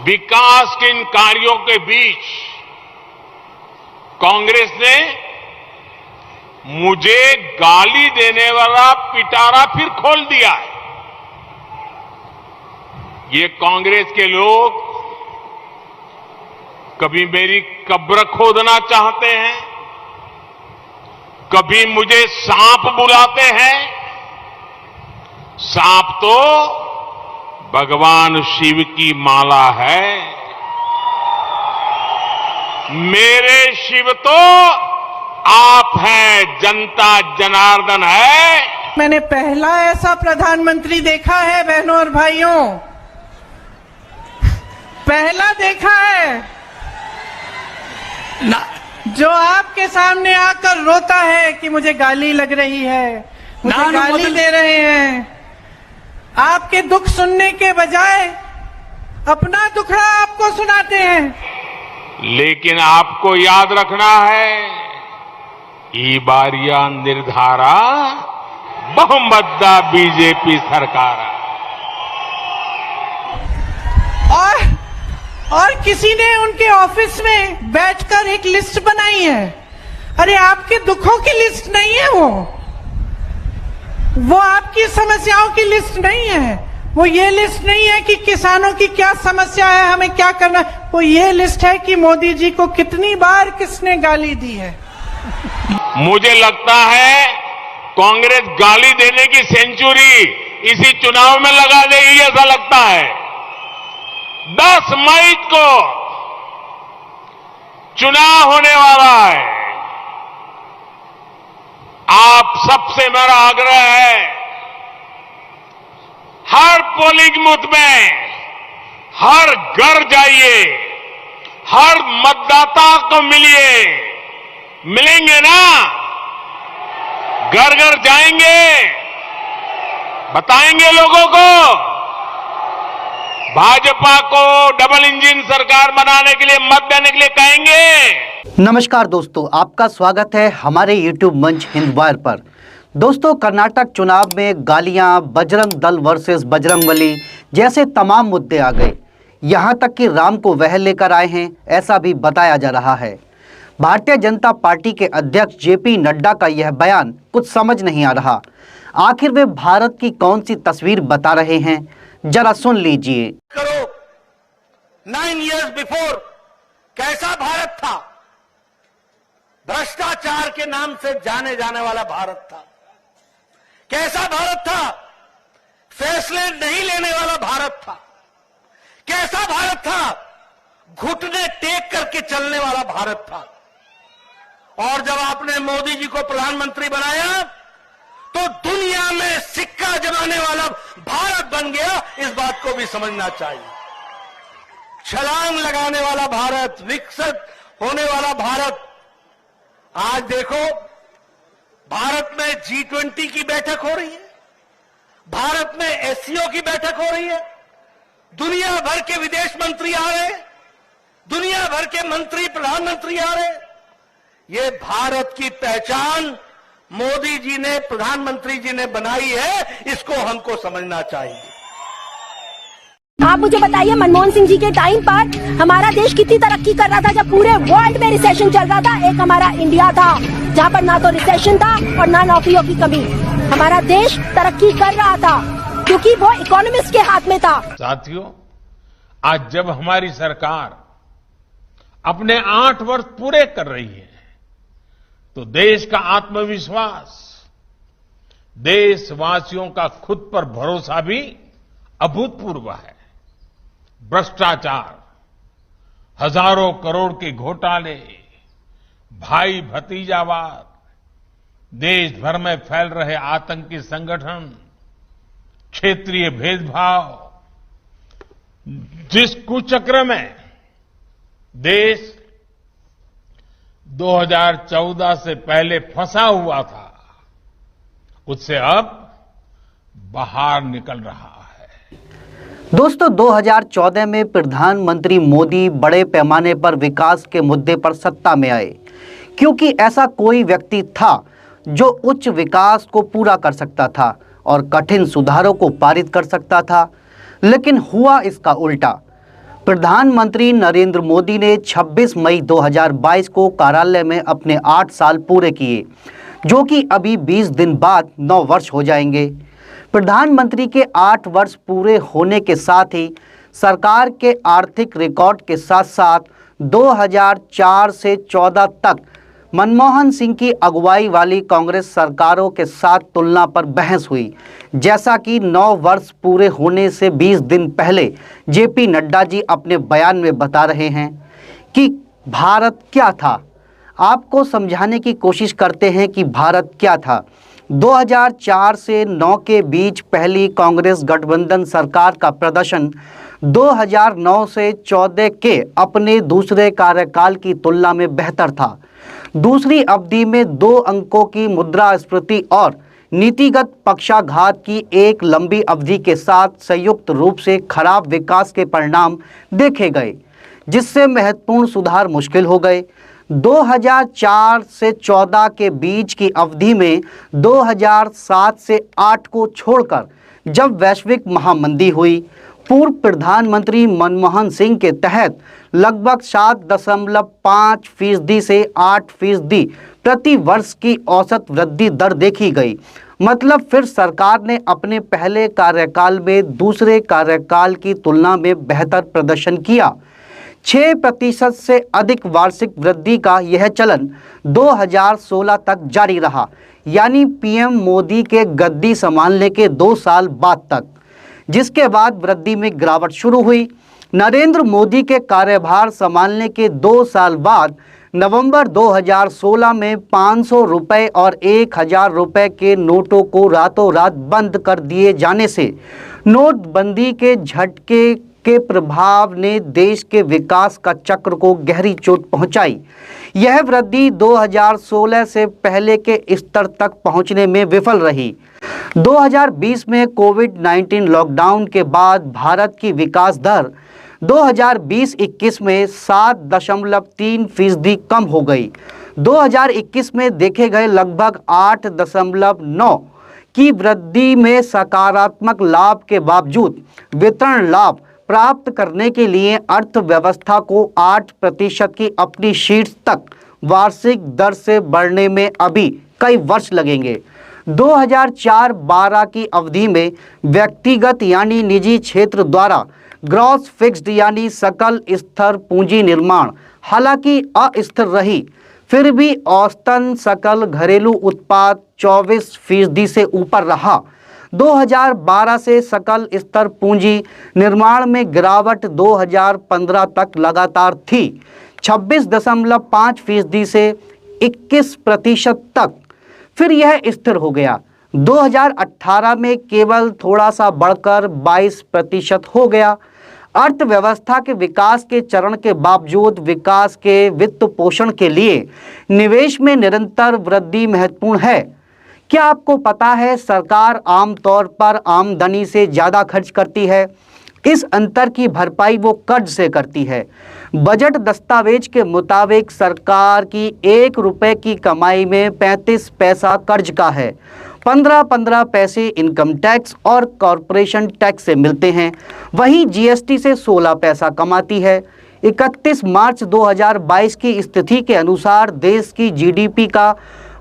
विकास के इन कार्यों के बीच कांग्रेस ने मुझे गाली देने वाला पिटारा फिर खोल दिया है। ये कांग्रेस के लोग कभी मेरी कब्र खोदना चाहते हैं, कभी मुझे सांप बुलाते हैं। सांप तो भगवान शिव की माला है, मेरे शिव तो आप हैं, जनता जनार्दन है। मैंने पहला ऐसा प्रधानमंत्री देखा है बहनों और भाइयों, पहला देखा है जो आपके सामने आकर रोता है कि मुझे गाली लग रही है, मुझे गाली दे रहे हैं। आपके दुख सुनने के बजाय अपना दुखड़ा आपको सुनाते हैं। लेकिन आपको याद रखना है, ई बारिया निर्धारा बहुमतदा बीजेपी सरकार। और किसी ने उनके ऑफिस में बैठकर एक लिस्ट बनाई है। अरे आपके दुखों की लिस्ट नहीं है वो आपकी समस्याओं की लिस्ट नहीं है। वो ये लिस्ट नहीं है कि किसानों की क्या समस्या है, हमें क्या करना है। वो ये लिस्ट है कि मोदी जी को कितनी बार किसने गाली दी है। मुझे लगता है कांग्रेस गाली देने की सेंचुरी इसी चुनाव में लगा देगी, ऐसा लगता है। 10 मई को चुनाव होने वाला है। आप सबसे मेरा आग्रह है, हर पोलिंग बूथ में हर घर जाइए, हर मतदाता को मिलेंगे ना, घर घर जाएंगे, बताएंगे लोगों को भाजपा को डबल इंजन सरकार बनाने के लिए मत देने के लिए कहेंगे। नमस्कार दोस्तों, आपका स्वागत है हमारे YouTube मंच हिंदवार पर। दोस्तों, कर्नाटक चुनाव में गालियां, बजरंग दल वर्सेस बजरंगबली जैसे तमाम मुद्दे आ गए। यहां तक कि राम को वह लेकर आए हैं, ऐसा भी बताया जा रहा है। भारतीय जनता पार्टी के अध्यक्ष जेपी नड्डा का यह बयान कुछ समझ नहीं आ रहा। आखिर वे भारत की कौन सी तस्वीर बता रहे हैं, जरा सुन लीजिए। करो 9 इयर्स बिफोर कैसा भारत था? भ्रष्टाचार के नाम से जाने जाने वाला भारत था। कैसा भारत था? फैसले नहीं लेने वाला भारत था। कैसा भारत था? घुटने टेक करके चलने वाला भारत था। और जब आपने मोदी जी को प्रधानमंत्री बनाया तो दुनिया में सिक्का जमाने वाला भारत बन गया। इस बात को भी समझना चाहिए। छलांग लगाने वाला भारत, विकसित होने वाला भारत। आज देखो, भारत में G20 की बैठक हो रही है, भारत में SCO की बैठक हो रही है, दुनिया भर के विदेश मंत्री आ रहे हैं, दुनिया भर के मंत्री प्रधानमंत्री आ रहे हैं। ये भारत की पहचान मोदी जी ने, प्रधानमंत्री जी ने बनाई है, इसको हमको समझना चाहिए। आप मुझे बताइए, मनमोहन सिंह जी के टाइम पर हमारा देश कितनी तरक्की कर रहा था जब पूरे वर्ल्ड में रिसेशन चल रहा था। एक हमारा इंडिया था जहाँ पर ना तो रिसेशन था और ना नौकरियों की कमी। हमारा देश तरक्की कर रहा था क्योंकि वो इकोनॉमिस्ट के हाथ में था। साथियों, आज जब हमारी सरकार अपने 8 वर्ष पूरे कर रही है तो देश का आत्मविश्वास, देशवासियों का खुद पर भरोसा भी अभूतपूर्व है। भ्रष्टाचार, हजारों करोड़ के घोटाले, भाई भतीजावाद, देश भर में फैल रहे आतंकी संगठन, क्षेत्रीय भेदभाव, जिस कुचक्र में देश 2014 से पहले फंसा हुआ था, उससे अब बाहर निकल रहा है। दोस्तों, 2014 में प्रधानमंत्री मोदी बड़े पैमाने पर विकास के मुद्दे पर सत्ता में आए क्योंकि ऐसा कोई व्यक्ति था जो उच्च विकास को पूरा कर सकता था और कठिन सुधारों को पारित कर सकता था। लेकिन हुआ इसका उल्टा। प्रधानमंत्री नरेंद्र मोदी ने 26 मई 2022 को कार्यालय में अपने 8 साल पूरे किए, जो कि अभी 20 दिन बाद 9 वर्ष हो जाएंगे। प्रधानमंत्री के 8 वर्ष पूरे होने के साथ ही सरकार के आर्थिक रिकॉर्ड के साथ साथ 2004 से 14 तक मनमोहन सिंह की अगुवाई वाली कांग्रेस सरकारों के साथ तुलना पर बहस हुई। जैसा कि 9 वर्ष पूरे होने से 20 दिन पहले जेपी नड्डा जी अपने बयान में बता रहे हैं कि भारत क्या था। आपको समझाने की कोशिश करते हैं कि भारत क्या था। 2004 से 9 के बीच पहली कांग्रेस गठबंधन सरकार का प्रदर्शन 2009 से 14 के अपने दूसरे कार्यकाल की तुलना में बेहतर था। दूसरी अवधि में 2 अंकों की मुद्रास्फीति और नीतिगत पक्षाघात की एक लंबी अवधि के साथ संयुक्त रूप से खराब विकास के परिणाम देखे गए, जिससे महत्वपूर्ण सुधार मुश्किल हो गए। 2004 से 14 के बीच की अवधि में 2007 से 8 को छोड़कर जब वैश्विक महामंदी हुई, पूर्व प्रधानमंत्री मनमोहन सिंह के तहत लगभग 7.5% से 8% प्रति वर्ष की औसत वृद्धि दर देखी गई। मतलब फिर सरकार ने अपने पहले कार्यकाल में दूसरे कार्यकाल की तुलना में बेहतर प्रदर्शन किया। 6% से अधिक वार्षिक वृद्धि का यह चलन 2016 तक जारी रहा, यानी पीएम मोदी के गद्दी संभालने के 2 साल बाद तक, जिसके बाद वृद्धि में गिरावट शुरू हुई। नरेंद्र मोदी के कार्यभार संभालने के 2 साल बाद नवंबर 2016 में 500 रुपये और 1000 रुपये के नोटों को रातों रात बंद कर दिए जाने से नोटबंदी के झटके के प्रभाव ने देश के विकास का चक्र को गहरी चोट पहुंचाई। यह वृद्धि 2016 से पहले के स्तर तक पहुंचने में विफल रही। 2020 में कोविड-19 लॉकडाउन के बाद भारत की विकास दर 2020-21 में 7.3% कम हो गई। 2021 में देखे गए लगभग 8.9 की वृद्धि में सकारात्मक लाभ के बावजूद वितरण लाभ प्राप्त करने के लिए अर्थव्यवस्था को 8% की अपनी शीर्ष तक वार्षिक दर से बढ़ने में अभी कई वर्ष लगेंगे। 2004-12 की अवधि में व्यक्तिगत यानी निजी क्षेत्र द्वारा ग्रॉस फिक्स्ड यानी सकल स्थिर पूंजी निर्माण हालांकि अस्थिर रही, फिर भी औसतन सकल घरेलू उत्पाद 24% से ऊपर रहा। 2012 से सकल स्तर पूंजी निर्माण में गिरावट 2015 तक लगातार थी, 26.5% से 21% तक, फिर यह स्थिर हो गया। 2018 में केवल थोड़ा सा बढ़कर 22% हो गया। अर्थव्यवस्था के विकास के चरण के बावजूद विकास के वित्त पोषण के लिए निवेश में निरंतर वृद्धि महत्वपूर्ण है। क्या आपको पता है सरकार आमतौर पर आमदनी से ज़्यादा खर्च करती है? इस अंतर की भरपाई वो कर्ज से करती है। बजट दस्तावेज के मुताबिक सरकार की 1 रुपये की कमाई में 35 पैसा कर्ज का है, 15 पैसे इनकम टैक्स और कॉरपोरेशन टैक्स से मिलते हैं। वहीं जीएसटी से 16 पैसा कमाती है। 31 मार्च 2022 की स्थिति के अनुसार देश की जीडीपी का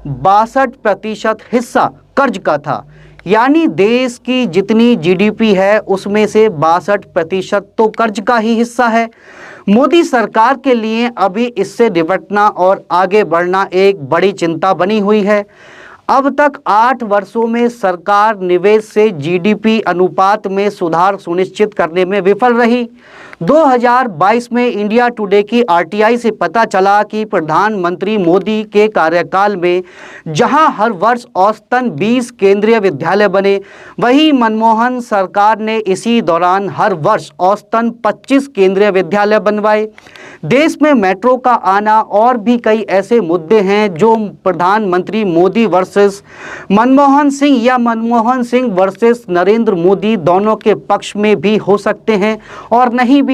62% हिस्सा कर्ज का था, यानी देश की जितनी जीडीपी है उसमें से 62% तो कर्ज का ही हिस्सा है। मोदी सरकार के लिए अभी इससे निपटना और आगे बढ़ना एक बड़ी चिंता बनी हुई है। अब तक 8 वर्षों में सरकार निवेश से जीडीपी अनुपात में सुधार सुनिश्चित करने में विफल रही। 2022 में इंडिया टुडे की आरटीआई से पता चला कि प्रधानमंत्री मोदी के कार्यकाल में जहां हर वर्ष औसतन 20 केंद्रीय विद्यालय बने, वहीं मनमोहन सरकार ने इसी दौरान हर वर्ष औसतन 25 केंद्रीय विद्यालय बनवाए। देश में मेट्रो का आना और भी कई ऐसे मुद्दे हैं जो प्रधानमंत्री मोदी वर्सेस मनमोहन सिंह या मनमोहन सिंह वर्सेस नरेंद्र मोदी दोनों के पक्ष में भी हो सकते हैं और नहीं भी।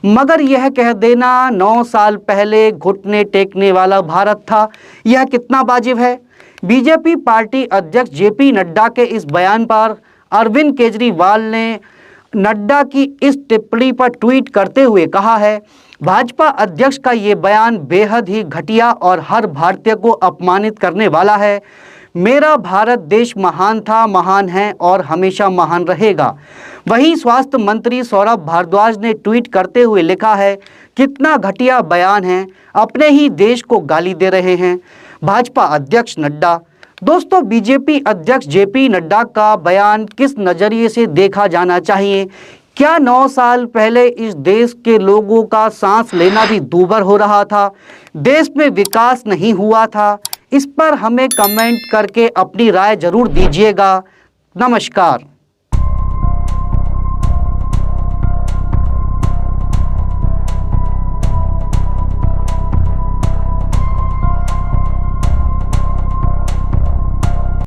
मगर यह कह देना 9 साल पहले घुटने टेकने वाला भारत था, यह कितना वाजिब है? बीजेपी पार्टी अध्यक्ष जेपी नड्डा के इस बयान पर अरविंद केजरीवाल ने नड्डा की इस टिप्पणी पर ट्वीट करते हुए कहा है, भाजपा अध्यक्ष का ये बयान बेहद ही घटिया और हर भारतीय को अपमानित करने वाला है। मेरा भारत देश महान था, महान है और हमेशा महान रहेगा। वहीं स्वास्थ्य मंत्री सौरभ भारद्वाज ने ट्वीट करते हुए लिखा है, कितना घटिया बयान है, अपने ही देश को गाली दे रहे हैं भाजपा अध्यक्ष नड्डा। दोस्तों, बीजेपी अध्यक्ष जेपी नड्डा का बयान किस नज़रिए से देखा जाना चाहिए? क्या 9 साल पहले इस देश के लोगों का सांस लेना भी दूभर हो रहा था? देश में विकास नहीं हुआ था? इस पर हमें कमेंट करके अपनी राय जरूर दीजिएगा। नमस्कार।